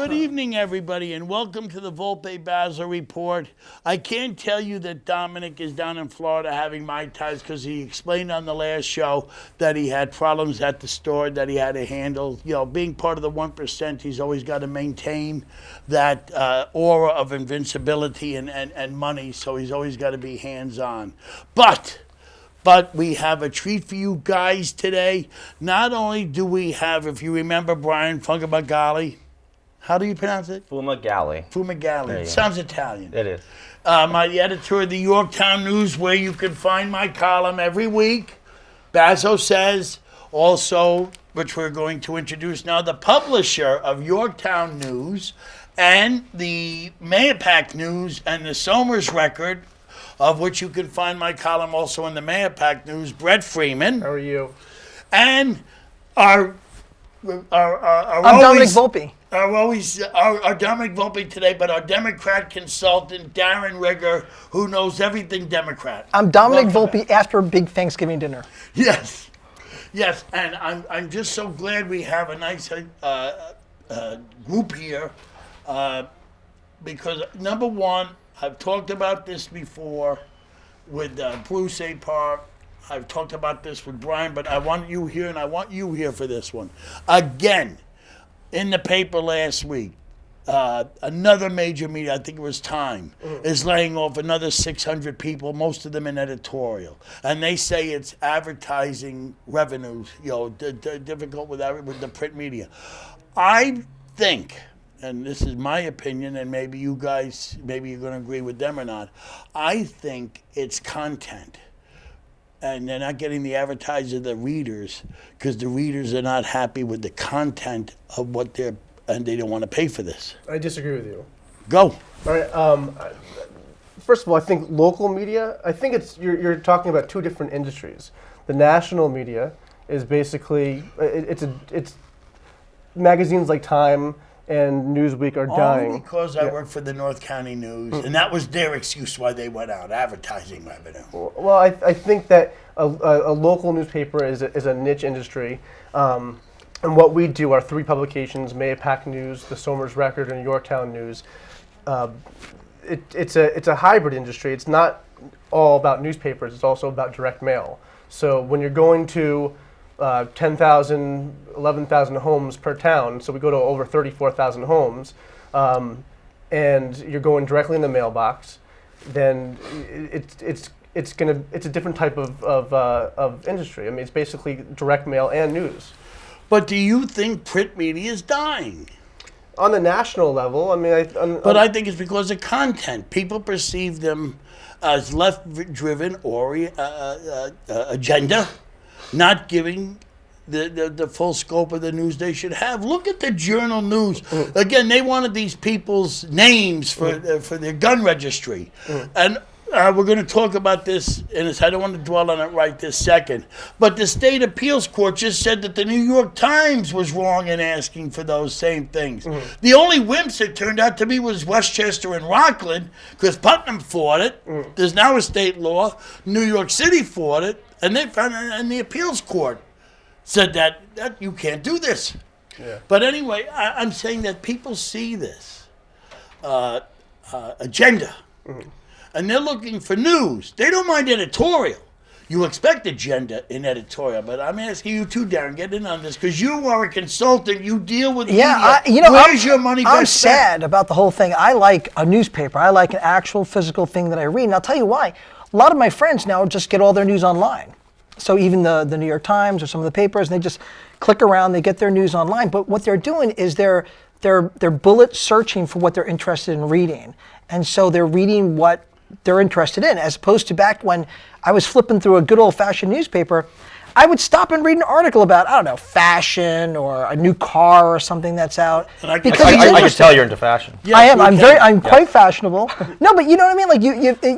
Good evening, everybody, and welcome to the Volpe Bazzo Report. I can't tell you that Dominic is down in Florida having Mai Tais because he explained on the last show that he had problems at the store that he had to handle. You know, being part of the 1%, he's always got to maintain that aura of invincibility and money, so he's always got to be hands-on. But we have a treat for you guys today. Not only do we have, if you remember Bryan Fumagalli, how do you pronounce it? Fumagalli. Fumagalli. Sounds Italian. It is. My editor of the Yorktown News, where you can find my column every week. Bazzo Says, also, which we're going to introduce now, the publisher of Yorktown News and the Mayapack News and the Somers Record, of which you can find my column also in the Mayapack News, Brett Freeman. How are you? And I'm Dominic Volpe. Our Dominic Volpe today, but our Democrat consultant, Darren Rigger, who knows everything Democrat. I'm Dominic Volpe after a big Thanksgiving dinner. Yes, and I'm just so glad we have a nice group here because, number one, I've talked about this before with Bruce A. Park. I've talked about this with Bryan, but I want you here, and I want you here for this one. Again, in the paper last week, another major media, I think it was Time, is laying off another 600 people, most of them in editorial. And they say it's advertising revenues, difficult with the print media. I think, and this is my opinion, and maybe you guys, maybe you're going to agree with them or not, I think it's content. And they're not getting the advertiser, the readers, because the readers are not happy with the content of what they're, and they don't want to pay for this. I disagree with you. Go. All right. First of all, I think local media, I think you're talking about two different industries. The national media is basically, it's magazines like Time and Newsweek are dying. Only because I work for the North County News, and that was their excuse why they went out, advertising revenue. Well, I think that a local newspaper is a niche industry, and what we do, our three publications, Mayapack News, the Somers Record, and Yorktown News, it's a hybrid industry. It's not all about newspapers, it's also about direct mail. So when you're going to 10,000, 11,000 homes per town, so we go to over 34,000 homes, and you're going directly in the mailbox, then it's a different type of industry. I mean, it's basically direct mail and news. But do you think print media is dying? On the national level, I mean, I think it's because of content. People perceive them as left-driven or agenda, not giving the full scope of the news they should have. Look at the Journal News. Again, they wanted these people's names for their gun registry. And we're going to talk about this, and I don't want to dwell on it right this second. But the state appeals court just said that the New York Times was wrong in asking for those same things. The only wimps it turned out to be was Westchester and Rockland, because Putnam fought it. There's now a state law. New York City fought it. And they found, and the appeals court said that you can't do this. Yeah. But anyway, I'm saying that people see this agenda, and they're looking for news. They don't mind editorial. You expect agenda in editorial, but I'm asking you too, Darren, get in on this, because you are a consultant. You deal with media. Where's your money best I'm sad about the whole thing. I like a newspaper. I like an actual physical thing that I read, and I'll tell you why. A lot of my friends now just get all their news online. So even the New York Times or some of the papers, they just click around, they get their news online. But what they're doing is they're bullet searching for what they're interested in reading. And so they're reading what they're interested in, as opposed to back when I was flipping through a good old-fashioned newspaper. I would stop and read an article about, I don't know, fashion or a new car or something that's out. I can tell you're into fashion. Yes, I am. I'm quite fashionable. No, but you know what I mean? Like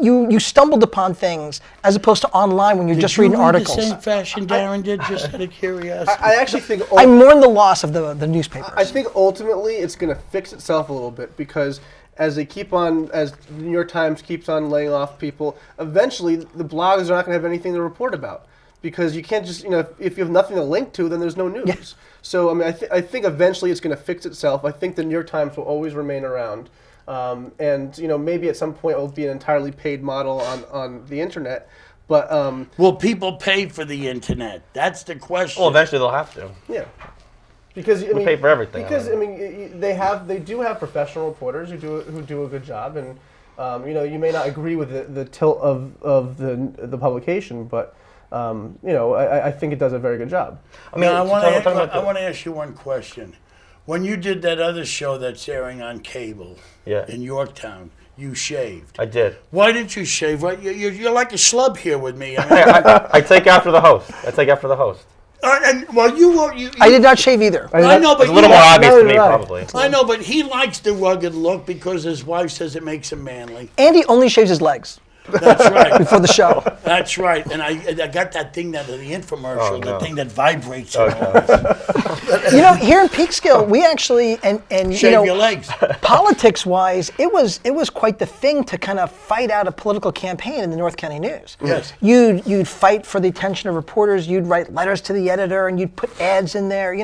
you stumbled upon things as opposed to online when you're just reading articles. The same fashion Darren did, just out of curiosity. I actually think I mourn the loss of the newspapers. I think ultimately it's going to fix itself a little bit, because as the New York Times keeps on laying off people, eventually the blogs are not going to have anything to report about. because you can't just, if you have nothing to link to, then there's no news. Yeah. So, I mean, I think eventually it's going to fix itself. I think the New York Times will always remain around. And, maybe at some point it will be an entirely paid model on the internet. But will people pay for the internet? That's the question. Well, eventually they'll have to. yeah. Because We pay for everything. Because they do have professional reporters who do a good job, and you may not agree with the tilt of the publication, but I think it does a very good job. I mean, I want to ask you one question. When you did that other show that's airing on cable in Yorktown, you shaved. I did. Why didn't you shave? You're like a schlub here with me. I take after the host. I did not shave either. I know, but it's a little more obvious to me, probably. I know, but he likes the rugged look because his wife says it makes him manly. Andy only shaves his legs That's right. before the show. That's right. And I got that thing the infomercial, the thing that vibrates. Here in Peekskill, we actually and Shave your legs. Politics-wise, it was quite the thing to kind of fight out a political campaign in the North County News. Yes. You'd fight for the attention of reporters. You'd write letters to the editor, and you'd put ads in there.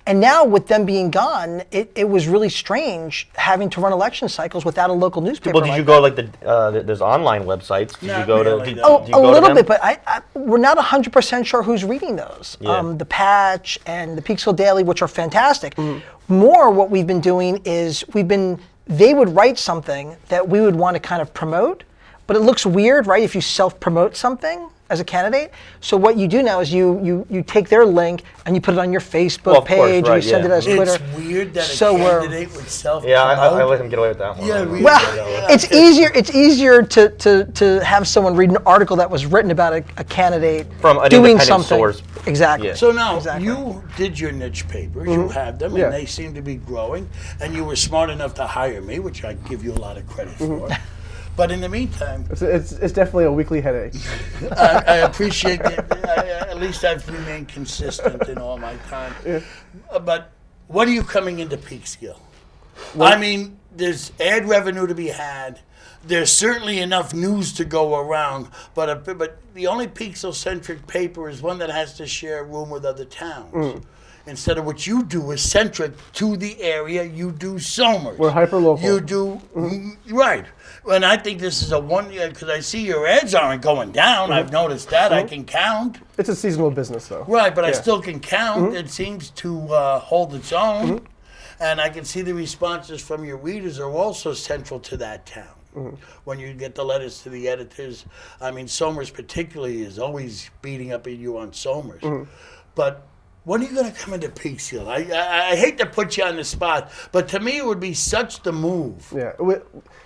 And now with them being gone, it was really strange having to run election cycles without a local newspaper. Well, did you go there's online websites? Did you go to? Really, Did no. you go a little to them? bit, but we're not 100% sure who's reading those. Yeah. The Patch and the Peekskill Daily, which are fantastic. More what we've been doing is they would write something that we would want to kind of promote, but it looks weird, right, if you self-promote something as a candidate. So what you do now is you take their link and you put it on your Facebook page, right, and you send it as Twitter. It's weird that a candidate would self-promote. Yeah, I let him get away with that one. Yeah, really. Well, it's easier to have someone read an article that was written about a candidate From an doing independent something. source. Exactly. Yeah. So now, Exactly. you did your niche papers, you have them, Yeah. and they seem to be growing, and you were smart enough to hire me, which I give you a lot of credit for. But in the meantime, It's definitely a weekly headache. I appreciate that. At least I've remained consistent in all my time. But what are you coming into Peekskill? I mean, there's ad revenue to be had. There's certainly enough news to go around, but the only Peekskill-centric paper is one that has to share a room with other towns. Instead of what you do is centric to the area, you do Somers. We're hyper-local. You do, right. And I think this is because I see your ads aren't going down. I've noticed that. I can count. It's a seasonal business, though. Right, but I Yeah. still can count. It seems to hold its own. And I can see the responses from your readers are also central to that town. When you get the letters to the editors, I mean, Somers particularly is always beating up at you on Somers. But when are you going to come into Peekskill? I hate to put you on the spot, but to me it would be such the move. Yeah.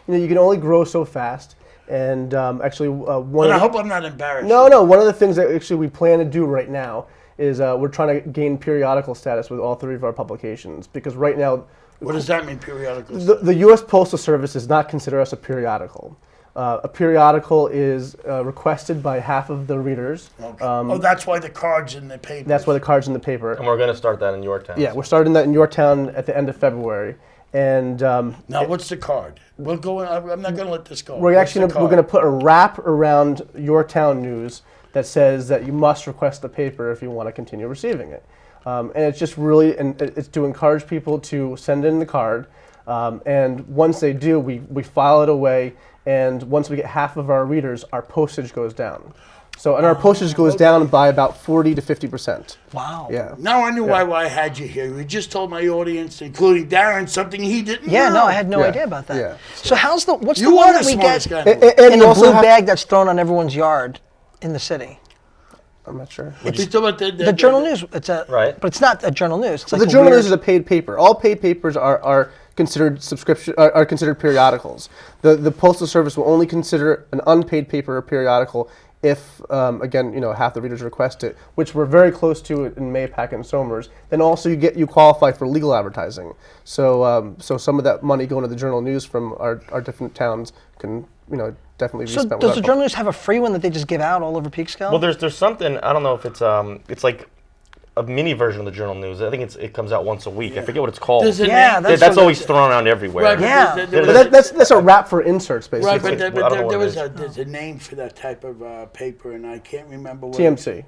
You can only grow so fast. And actually, one. And I hope I'm not embarrassed. No. One of the things that actually we plan to do right now is we're trying to gain periodical status with all 3 of our publications, because right now. What does that mean, periodical? The U.S. Postal Service does not consider us a periodical. A periodical is requested by half of the readers. Okay. That's why the card's in the paper. That's why the card's in the paper. And we're going to start that in Yorktown. Yeah, we're starting that in Yorktown at the end of February. And now, what's the card? We'll go. I'm not going to let this go. we're going to put a wrap around Yorktown news that says that you must request the paper if you want to continue receiving it. And it's just really, and it's to encourage people to send in the card. And once they do, we file it away. And once we get half of our readers, our postage goes down. So, and our postage goes down by about 40 to 50%. Wow. Yeah. Now I knew why I had you here. You just told my audience, including Darren, something he didn't know. Yeah, no, I had no Yeah. idea about that. Yeah. So what's You the one are that the we smartest get guy in the world. And in you a also blue have- bag that's thrown on everyone's yard in the city? I'm not sure. You talk about The Journal News. It's Right. but it's not a Journal News. It's like The a Journal weird- News is a paid paper. All paid papers are considered are considered periodicals. The Postal Service will only consider an unpaid paper a periodical if, again, half the readers request it, which we're very close to in Maypac and Somers. Then also you qualify for legal advertising. So some of that money going to the Journal News from our different towns can definitely be So spent. does with the our Journal News have a free one that they just give out all over Peekskill? Well, there's something, I don't know if it's like a mini version of the Journal News. I think it comes out once a week. I forget what it's called. There's a Yeah, name- That's always thrown around everywhere. Right, but Yeah. That's a wrap for inserts, basically. Right, but I don't know what it is. there's a name for that type of paper, and I can't remember what. TMC.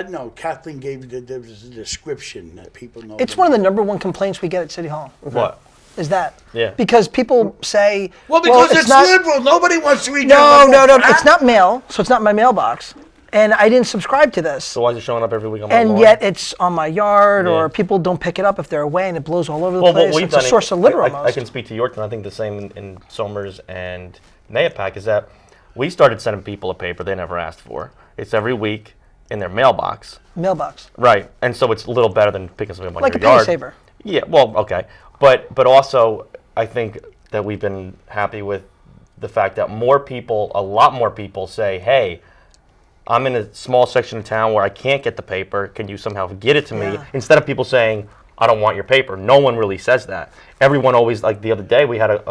No, Kathleen gave there was a description that people know. It's one of the number one complaints we get at City Hall. What? Is that? Yeah. Because people say, Well, because it's not, liberal. Nobody wants to read. No, your no, liberal no. crap. It's not mail, so it's not in my mailbox, and I didn't subscribe to this. So why is it showing up every week on my And lawn? yet it's on my yard, Yeah. or people don't pick it up if they're away, and it blows all over the Well, place. what we've It's a done, source of litter I almost. can speak to Yorkton. I think the same in Somers and Nayapac is that we started sending people a paper they never asked for. It's every week in their mailbox. Mailbox. Right, and so it's a little better than picking something up on Like your a penny yard. saver. Yeah, well, okay, but also I think that we've been happy with the fact that a lot more people say, hey, I'm in a small section of town where I can't get the paper. Can you somehow get it to me? Yeah. Instead of people saying, I don't want your paper. No one really says that. Everyone always, like the other day, we had a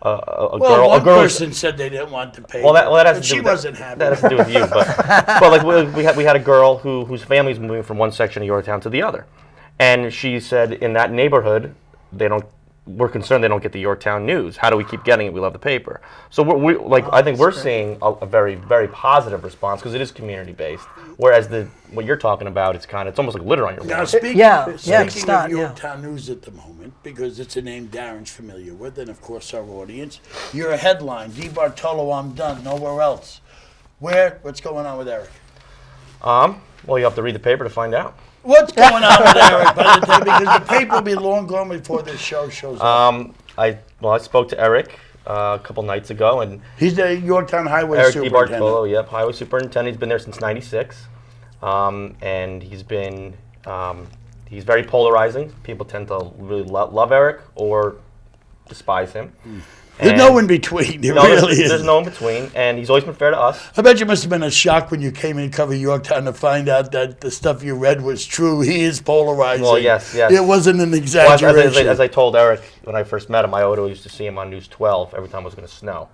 Well, one girl. person said they didn't want the paper. Well, that has but to do she with wasn't happy. That has to do with you, but like we had a girl whose family's moving from one section of Yorktown to the other, and she said in that neighborhood we're concerned they don't get the Yorktown news. How do we keep getting it? We love the paper. So I think we're seeing a very, very positive response because it is community based. Whereas what you're talking about, it's almost like litter on your Now, lawn. speaking, Yeah, it's speaking not, of yeah. Yorktown News at the moment, because it's a name Darren's familiar with, and of course our audience, you're a headline, Di Bartolo, I'm done, nowhere else. What's going on with Eric? Well, you have to read the paper to find out. What's going on with Eric by the time, because the paper will be long gone before this show shows up. I spoke to Eric a couple nights ago, and He's the Yorktown Highway Eric Superintendent. DiBartolo, yep, highway superintendent. He's been there since '96, and he's very polarizing. People tend to really love Eric or despise him. There's And- no in between. There No, really is. there's no in between, and he's always been fair to us. I bet you must have been a shock when you came in and covered Yorktown to find out that the stuff you read was true. He is polarizing. Well, yes. It wasn't an Well, exaggeration. as I told Eric when I first met him, I always used to see him on News 12 every time it was going to snow.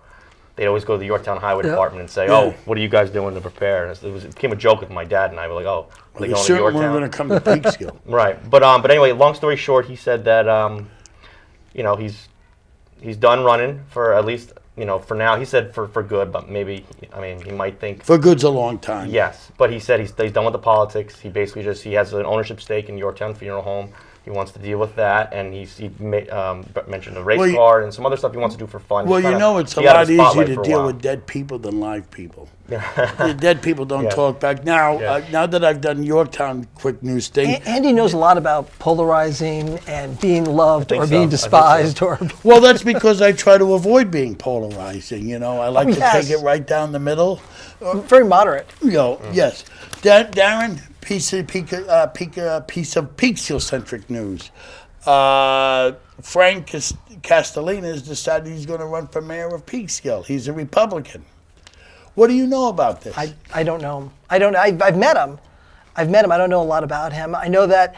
They'd always go to the Yorktown Highway Department and say, "Oh, what are you guys doing to prepare?" It became a joke with my dad and I. Were like, "Oh, are they You going to certainly weren't Yorktown?" going to come to Peekskill. Right, but anyway, long story short, he said that he's done running for at least for now. He said for good, but maybe he might think. For good's a long time. Yes, but he said he's done with the politics. He basically he has an ownership stake in Yorktown Funeral Home. He wants to deal with that, and he mentioned a race car and some other stuff he wants to do for fun. Well, it's a lot easier to deal with dead people than live people. The dead people don't talk back. Now, now that I've done Yorktown quick news thing. Andy knows a lot about polarizing and being loved or being so. I think despised. Or Well, that's because I try to avoid being polarizing. I like to yes. take it right down the middle. very moderate. Yes. Darren, piece of Peekskill-centric news. Frank Castellina has decided he's going to run for mayor of Peekskill. He's a Republican. What do you know about this? I don't know him. I've met him. I don't know a lot about him. I know that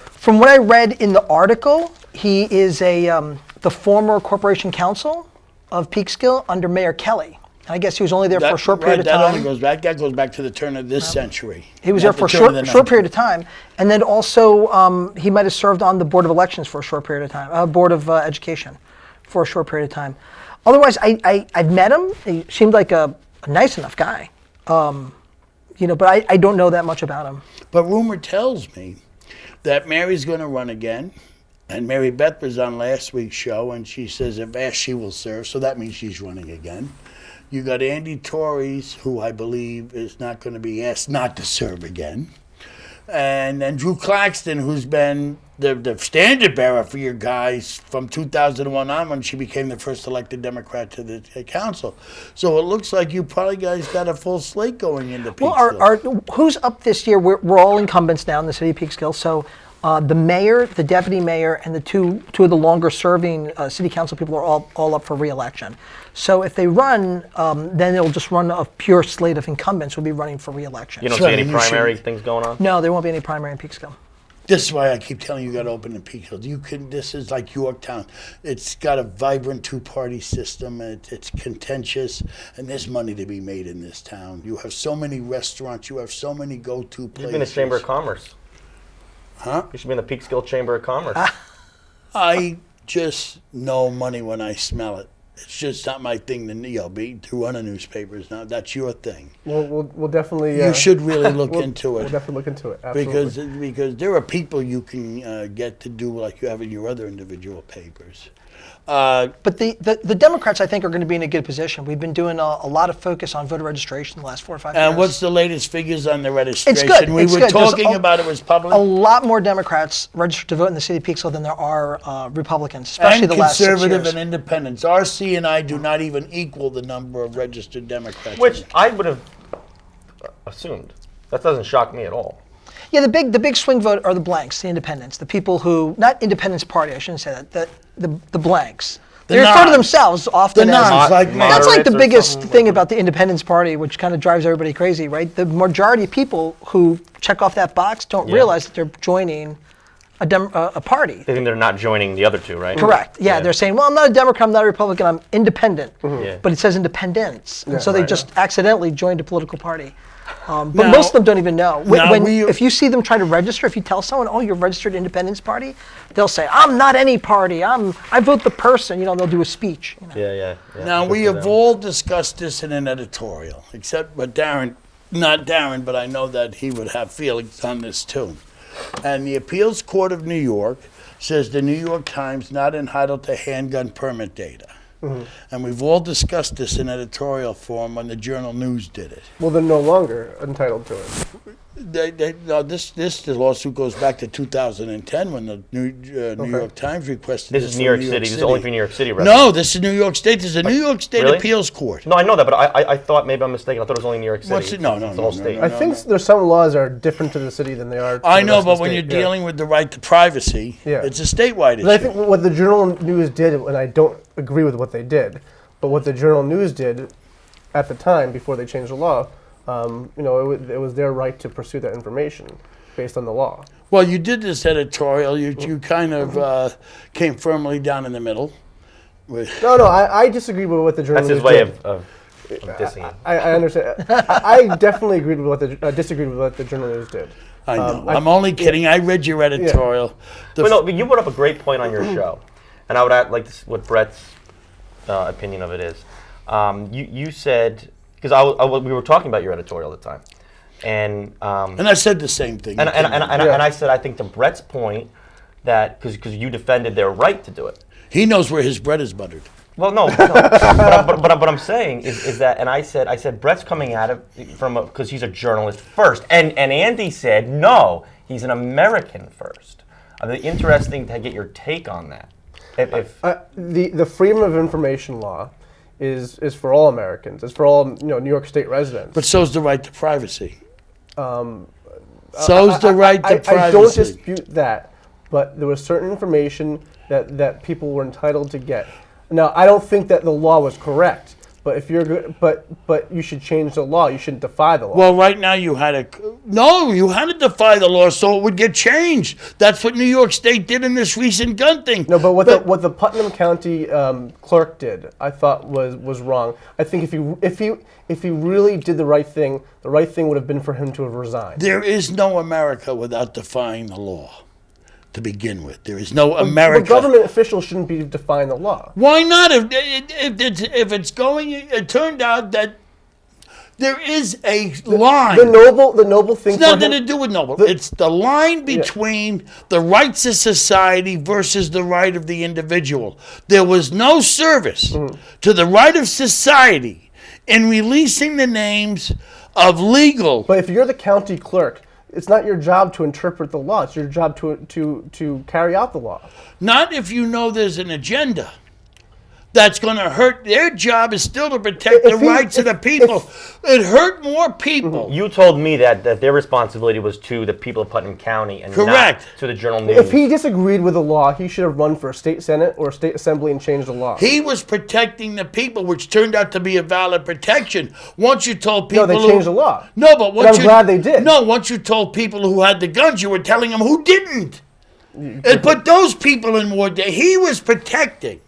from what I read in the article, he is the former corporation counsel of Peekskill under Mayor Kelly. And I guess he was only there for a short period of time. That goes back to the turn of this century. He was there for a short period of time, and then also he might have served on the Board of Elections for a short period of time, Board of Education for a short period of time. Otherwise, I've met him. He seemed like a nice enough guy, but I don't know that much about him. But rumor tells me that Mary's going to run again, and Mary Beth was on last week's show, and she says if asked, she will serve, so that means she's running again. You got Andy Torres, who I believe is not going to be asked not to serve again. And then Drew Claxton, who's been the standard bearer for your guys from 2001 on when she became the first elected Democrat to the council. So it looks like you probably guys got a full slate going into Peekskill. Well, who's up this year? We're all incumbents now in the city of Peekskill. So the mayor, the deputy mayor, and the two of the longer-serving city council people are all up for re-election. So if they run, then it'll just run a pure slate of incumbents who will be running for re-election. You don't see any primary things going on? No, there won't be any primary in Peekskill. This is why I keep telling you got to open in Peekskill. This is like Yorktown. It's got a vibrant two-party system. It's contentious, and there's money to be made in this town. You have so many restaurants. You have so many go-to places. You should be in the Chamber of Commerce. Huh? You should be in the Peekskill Chamber of Commerce. I just know money when I smell it. It's just not my thing to run a newspaper. Now that's your thing. We'll definitely. You should really look into it. We'll definitely look into it. Absolutely. Because there are people you can get to do like you have in your other individual papers. But the Democrats, I think, are going to be in a good position. We've been doing a lot of focus on voter registration the last 4 or 5 years. And what's the latest figures on the registration? It's good. We were talking about it was public. A lot more Democrats registered to vote in the city of Peekskill than there are Republicans, especially and the last 6 years. conservative and independents. RC and I do not even equal the number of registered Democrats. Which I would have assumed. That doesn't shock me at all. Yeah, the big swing vote are the blanks, the independents, the people who, not Independence Party, I shouldn't say that, the blanks. They refer to themselves often as, that's like the biggest thing about the Independence Party, which kind of drives everybody crazy, right? The majority of people who check off that box don't realize that they're joining a party. They think they're not joining the other two, right? Correct. Yeah, they're saying, well, I'm not a Democrat, I'm not a Republican, I'm independent. Yeah. But it says independence. And so they just accidentally joined a political party. But most of them don't even know. If you see them try to register, if you tell someone, oh, you're registered Independence Party, they'll say, I'm not any party. I vote the person. They'll do a speech. Yeah. Now, we have all discussed this in an editorial, except but not Darren, but I know that he would have feelings on this too. And the Appeals Court of New York says the New York Times not entitled to handgun permit data. Mm-hmm. And we've all discussed this in editorial form when the Journal News did it. Well, they're no longer entitled to it. This lawsuit goes back to 2010 when the New York Times requested this. This is New York City. This is only for New York City residents. No, this is New York State. This is a New York State Appeals Court. No, I know that, but I thought maybe I'm mistaken. I thought it was only New York City. What's it? No, it's the whole state. I think there's some laws that are different to the city than they are to I the know, rest but of the when state. you're dealing with the right to privacy, it's a statewide issue. But I think what the Journal News did, and I don't agree with what they did, but what the Journal News did at the time, before they changed the law, it was their right to pursue that information based on the law. Well, you did this editorial. You kind of came firmly down in the middle. No, I disagree with what the Journal News did. That's his way of dissing it. I understand. I definitely disagreed with what the Journal News did. I know. I'm only kidding. I read your editorial. But you brought up a great point on your show, and I would add what Brett's opinion of it is. You said, because we were talking about your editorial at the time, and I said the same thing. And I said, I think to Brett's point that because you defended their right to do it. He knows where his bread is buttered. Well, no. But what I'm saying is that, and I said Brett's coming at it because he's a journalist first, and Andy said no, he's an American first. I'd be interesting to get your take on that. The Freedom of Information Law is for all Americans. It's for all New York State residents. But so's the right to privacy. So's the right to privacy. I don't dispute that, but there was certain information that people were entitled to get. Now, I don't think that the law was correct, but if you're good, but you should change the law. You shouldn't defy the law. Well, right now you had to defy the law so it would get changed. That's what New York State did in this recent gun thing. No, but what the Putnam County clerk did, I thought was wrong. I think if he really did the right thing would have been for him to have resigned. There is no America without defying the law. To begin with, there is no America. But government officials shouldn't be defying the law. Why not? If it's going, it turned out that there is a line. The noble thing. It's nothing to do with noble. It's the line between the rights of society versus the right of the individual. There was no service to the right of society in releasing the names of legal. But if you're the county clerk, it's not your job to interpret the law. It's your job to carry out the law. Not if you know there's an agenda. that's going to hurt. Their job is still to protect the rights of the people. It hurt more people. You told me that their responsibility was to the people of Putnam County and Correct. not to the Journal News. If he disagreed with the law, he should have run for a state senate or a state assembly and changed the law. He was protecting the people, which turned out to be a valid protection. Once you told people, No, they changed the law. No, but once I'm glad they did. No, once you told people who had the guns, you were telling them who didn't. It put those people in more danger. He was protecting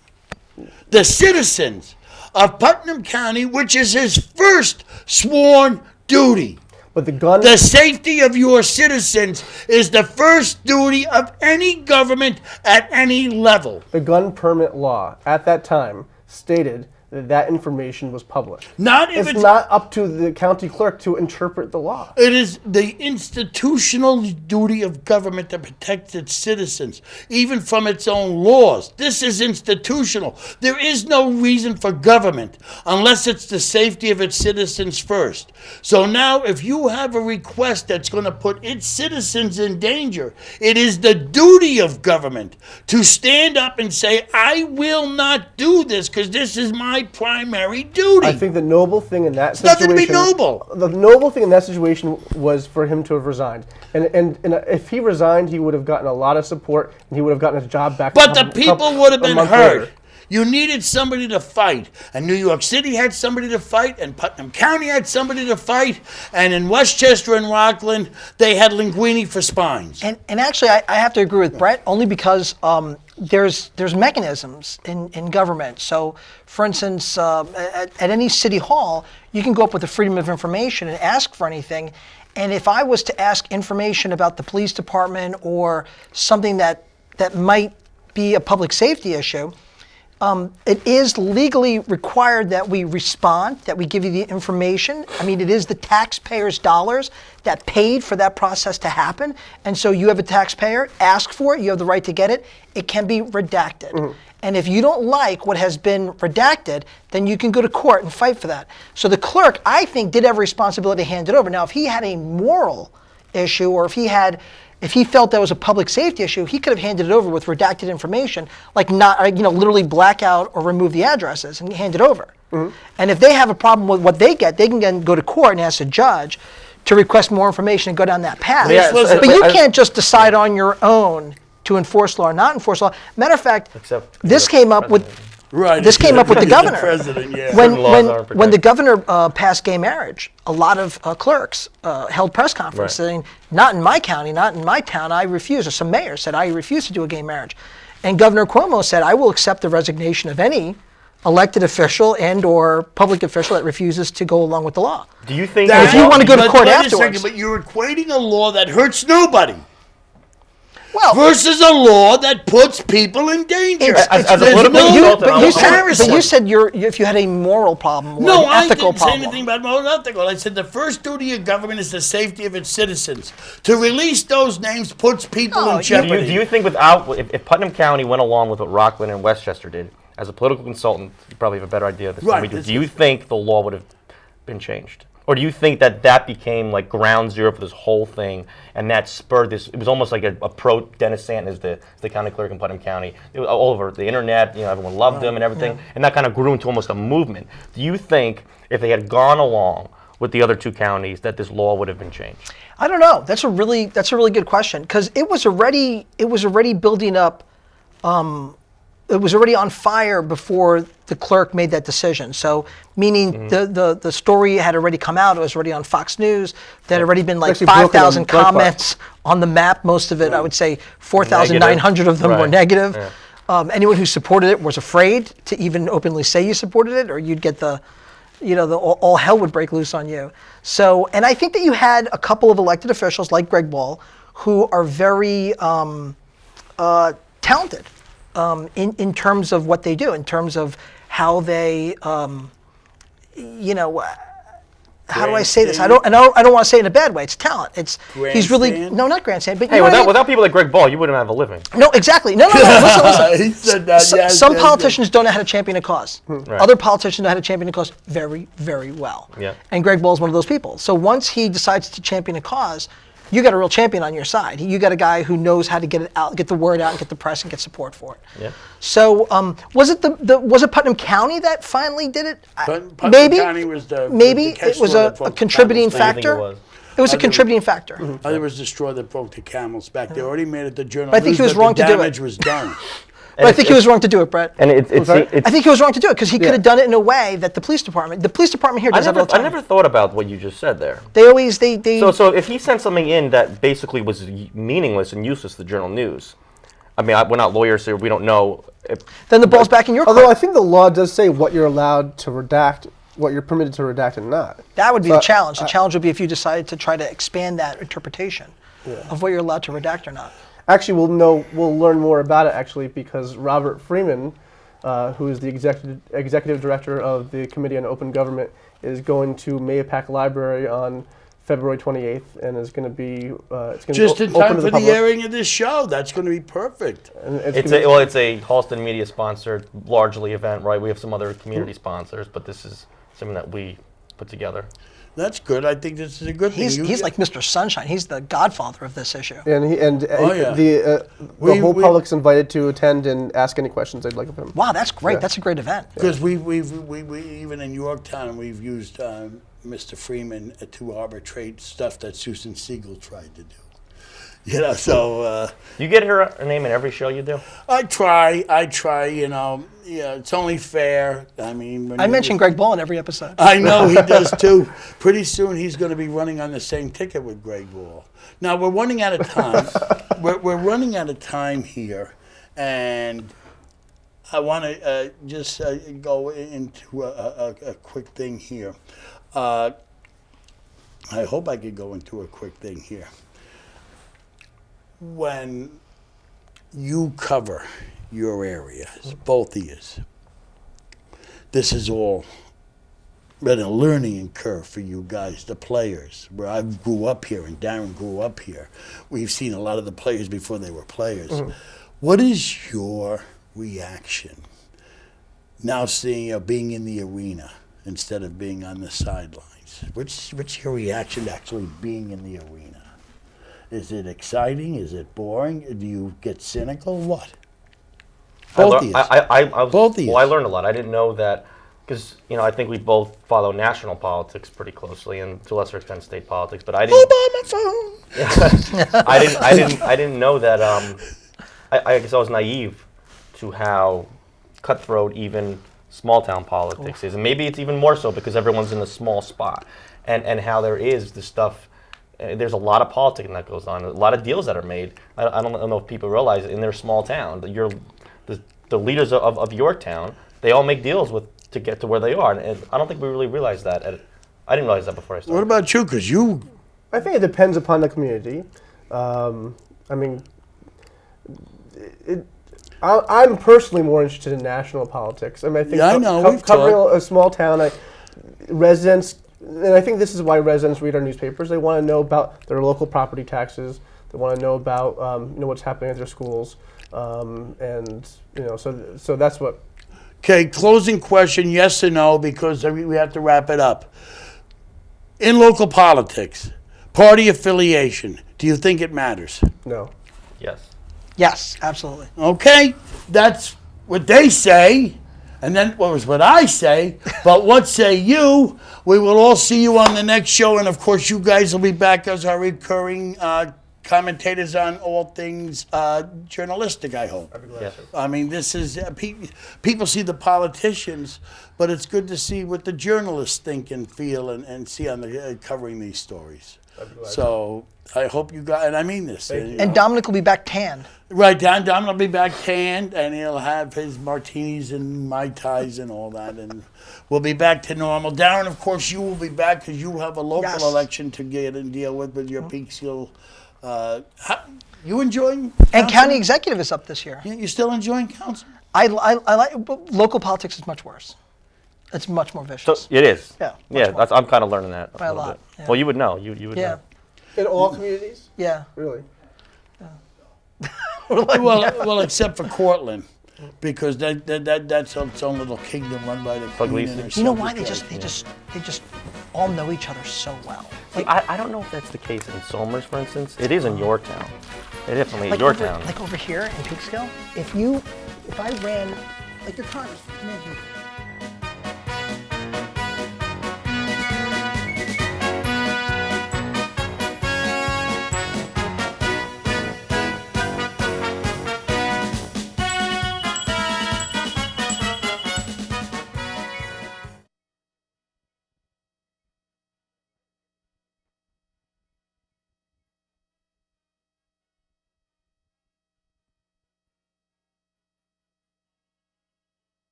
the citizens of Putnam County, which is his first sworn duty. But the gun... The safety of your citizens is the first duty of any government at any level. The gun permit law at that time stated that information was public. Not if It's not up to the county clerk to interpret the law. It is the institutional duty of government to protect its citizens, even from its own laws. This is institutional. There is no reason for government unless it's the safety of its citizens first. So now, if you have a request that's going to put its citizens in danger, it is the duty of government to stand up and say, I will not do this because this is my primary duty. I think the noble thing in that Nothing situation... to be noble. The noble thing in that situation was for him to have resigned. And if he resigned, he would have gotten a lot of support, and he would have gotten his job back. But the people would have a been month hurt. later. You needed somebody to fight. And New York City had somebody to fight, and Putnam County had somebody to fight, and in Westchester and Rockland, they had Linguini for spines. And actually, I have to agree with Brett, only because there's mechanisms in government. So, for instance, at any city hall, you can go up with the Freedom of Information and ask for anything. And if I was to ask information about the police department or something that might be a public safety issue, it is legally required that we respond, that we give you the information. I mean, it is the taxpayers' dollars that paid for that process to happen. And so you have a taxpayer, ask for it, you have the right to get it. It can be redacted. Mm-hmm. And if you don't like what has been redacted, then you can go to court and fight for that. So the clerk, I think, did have a responsibility to hand it over. Now, if he had a moral issue, or if he felt that was a public safety issue, he could have handed it over with redacted information, like literally black out or remove the addresses and hand it over. Mm-hmm. And if they have a problem with what they get, they can then go to court and ask a judge to request more information and go down that path. Yeah, but you can't just decide on your own to enforce law or not enforce law. Matter of fact, this came up with the governor. President, yeah. When the governor passed gay marriage, a lot of clerks held press conferences saying, not in my county, not in my town, I refuse. Or some mayors said, I refuse to do a gay marriage. And Governor Cuomo said, I will accept the resignation of any elected official and or public official that refuses to go along with the law. Do you think if you want to go to court afterwards? Wait a second, but you're equating a law that hurts nobody. Well, versus a law that puts people in danger. As a political but you said if you had a moral problem or an ethical problem. No, I didn't say anything about moral and ethical. I said the first duty of government is the safety of its citizens. To release those names puts people in jeopardy. Do you think if Putnam County went along with what Rockland and Westchester did, as a political consultant, you probably have a better idea of this than we do. Do you think the law would have been changed? Or do you think that became like ground zero for this whole thing, and that spurred this? It was almost like a pro Dennis Stanton is the county clerk in Putnam County. It was all over the internet. Everyone loved him and everything, and that kind of grew into almost a movement. Do you think if they had gone along with the other two counties, that this law would have been changed? I don't know. That's a really good question, because it was already building up. It was already on fire before the clerk made that decision. So, meaning the story had already come out. It was already on Fox News. There had already been like 5,000 comments on the map. Most of it, I would say 4,900 of them were negative. Yeah. Anyone who supported it was afraid to even openly say you supported it, or you'd get all hell would break loose on you. So, and I think that you had a couple of elected officials like Greg Ball who are very talented. In terms of what they do, in terms of how they, how do I say this? I don't want to say it in a bad way. It's talent. He's really not grandstand. But without people like Greg Ball, you wouldn't have a living. No, exactly. No. Listen. He said that. Some politicians don't know how to champion a cause. Right. Other politicians know how to champion a cause very, very well. Yeah. And Greg Ball is one of those people. So once he decides to champion a cause, you got a real champion on your side. You got a guy who knows how to get it out, get the word out, and get the press and get support for it. Yeah. So was it was it Putnam County that finally did it? Putnam Maybe. County was the Maybe catch it was straw a that broke the contributing camel's back. I think factor. it was. It was a I think- contributing factor. There was the straw that broke the camel's back. They already made it the journal. But I think he was news, wrong but to do the it. damage was done. But I think he was wrong to do it, Brett. And it's sorry? I think he was wrong to do it because he could have done it in a way that the police department here does that all the I time. never thought about what you just said there. They always they So if he sent something in that basically was meaningless and useless to journal news, I mean, we're not lawyers, so we don't know. then the ball's back in your court. Although I think the law does say what you're allowed to redact, what you're permitted to redact and not. That would be So, the challenge. The challenge would be if you decided to try to expand that interpretation of what you're allowed to redact or not. Actually, we'll learn more about it actually because Robert Freeman, who is the executive director of the Committee on Open Government, is going to Mayapack Library on February 28th and is going to be Just in open time to for the public. airing of this show. That's going to be perfect. And It's gonna it's a Halston Media sponsored largely event, right? We have some other community sponsors, but this is something that we put together. That's good. I think this is a good thing. He's like Mr. Sunshine. He's the godfather of this issue. and Oh, yeah. the We- whole we- public's invited to attend and ask any questions they'd like of him. Wow, that's great. Yeah. That's a great event. Because we even in Yorktown we've used Mr. Freeman to arbitrate stuff that Susan Siegel tried to do. You know, so You get her name in every show you do? I try. You know, yeah, it's only fair. I mean, when I you- mention Greg Ball in every episode. I know he does too. Pretty soon he's going to be running on the same ticket with Greg Ball. Now we're running out of time. we're running out of time here, and I want to just go into a quick thing here. I hope I could go into a quick thing here. When you cover your areas, both of yous, this has all been a learning curve for you guys, the players. Where I grew up here and Darren grew up here, we've seen a lot of the players before they were players. What is your reaction now seeing being in the arena instead of being on the sidelines? What's your reaction to actually being in the arena? Is it exciting? Is it boring? Do you get cynical? What? Both of you. Both of you. Well, I learned a lot. I didn't know that because I think we both follow national politics pretty closely and to a lesser extent state politics. But I didn't. Obama phone. I didn't know that. I guess I was naive to how cutthroat even small town politics is, and maybe it's even more so because everyone's in a small spot, and how there is this stuff. There's a lot of politics that goes on, a lot of deals that are made. I don't know if people realize in their small town, the leaders of Yorktown, they all make deals to get to where they are, and I don't think we really realized that. I didn't realize that before I started. What about you? Because you. I think it depends upon the community. I mean, I'm personally more interested in national politics. I mean, I think Yeah, I know, we've covering talked. a small town, residents, and I think this is why residents read our newspapers. They want to know about their local property taxes. They want to know about what's happening at their schools, and so that's what. Okay, closing question, yes or no, because we have to wrap it up. In local politics, party affiliation, do you think it matters? No. Yes. Yes, absolutely. Okay, that's what they say, and then what was what I say, but what say you? We will all see you on the next show, and of course you guys will be back as our recurring commentators on all things journalistic, I hope. Yes. I mean, this is, people see the politicians, but it's good to see what the journalists think and feel and see on the covering these stories. So I hope you got, and I mean this. And Dominic will be back tanned. Right, Don will be back tanned, and he'll have his martinis and Mai Tais and all that, and we'll be back to normal. Darren, of course, you will be back because you have a local Yes. election to get and deal with your Peekskill. You enjoying And council? county executive is up this year. You still enjoying council? I like but local politics is much worse. It's much more So vicious. it is. Yeah, Yeah. much I'm kind of learning that By a little lot, bit. yeah. Well, you would know. You would Yeah, know. In all communities, yeah. really. Well, except for Cortland, because that's its own little kingdom run by the Queen and her Puglisi. You know why subject they right. just all know each other so well. See, I don't know if that's the case in Somers, for instance. It is in Yorktown. It definitely is like Yorktown. like over here in Peekskill, if I ran, like the Times, imagine